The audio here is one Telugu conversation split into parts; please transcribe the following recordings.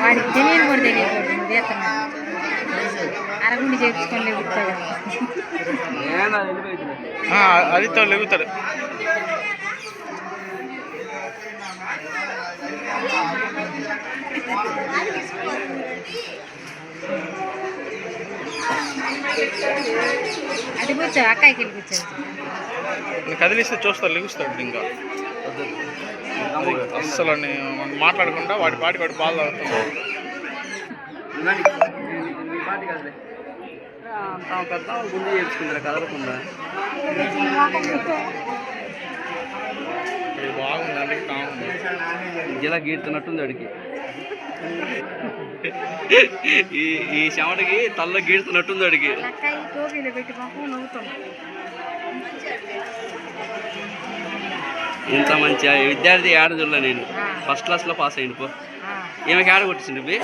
వాడికి తెలియని కూడా తెలియకూడదు నువ్వు చేస్తున్నా అరగుండి చేయించుకొని లేగుతాడు అదితో లేగుతాడు. అది కూర్చో అక్కాయికి వెళ్ళి కూర్చోండి. కదిలిస్తే చూస్తాడు, లెగుస్తాడు. ఇంకా అస్సలు మాట్లాడకుండా వాడి పాటి వాడి బాధ అవుతున్నాడు. పెద్ద గుండె చేయించుకుంటారా కదలకుండా. బాగుందండి. ఇలా గీడుతున్నట్టుంది అడిగి. ఈ చెమటకి తల్ల గీడుతున్నట్టుంది అడిగి. ఇంత మంచి విద్యార్థి ఆడదుల్లా నేను ఫస్ట్ క్లాస్లో పాస్ అయ్యింది. పో ఈమెకి ఆడ కొట్టించింది.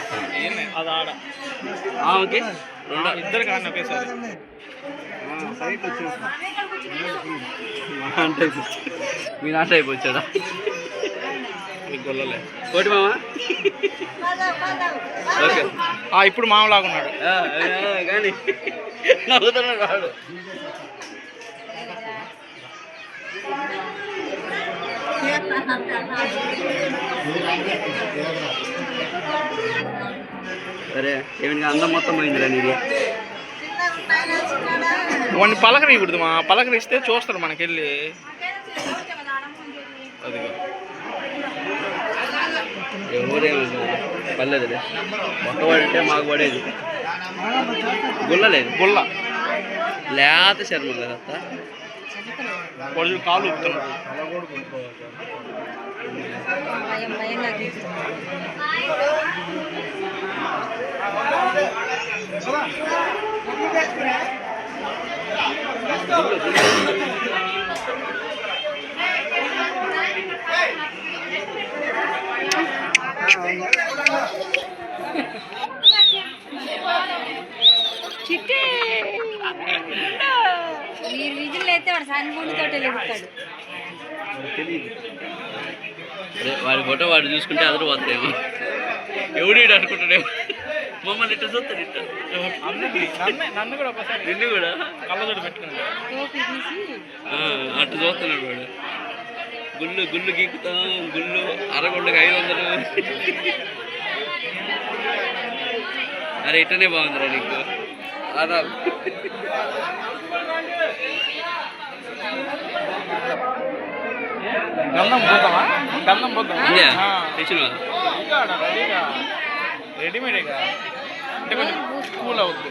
ఆమెకి ఇద్దరు కానీ ఒకేసారి మీ నాట అయిపోవచ్చాడా గొల్లలే కోటి మామ. ఓకే ఇప్పుడు మామలాగా ఉన్నాడు కానీ నవ్వుతున్నాడు వాడు. సరే ఏమిటి అందం మొత్తం పోయిందిరా నీది. వాడిని పలకరియకూడదు. మా పలకరిస్తే చూస్తాడు మనకెళ్ళి. అది ఎవరేమి పర్లేదులే. మొక్క పడితే మాకు పడేది. గుల్ల లేదు. గుల్ల లేత శర్మ కదా వాడు కాలు ఊపుతున్నాడు. మీరు విజులు అయితే వాడు సన్గుండితో లేపుతాడు. తెలియదు వాడి ఫోటో వాడు చూసుకుంటే అందరూ పోతాడేమో. ఎవడు అనుకుంటాడేమో. మమ్మల్ని ఇట్లా చూస్తాడు. ఇట్లా నన్ను కూడా ఒకసారి నిన్ను కూడా కళ్ళజోడు పెట్టుకున్నాడు. అట్లా చూస్తున్నాడు వాడు. గుళ్ళు గుళ్ళు గీకుతాం. గుళ్ళు అరగొండకి 500. అరే ఇట్టనే బాగుందిరా నీకు. అదా గంధం పోతావా? గంధం పోతావా? తెచ్చినవా? రెడీమేడేగా అంటే కొంచెం కూల్ అవుతుంది.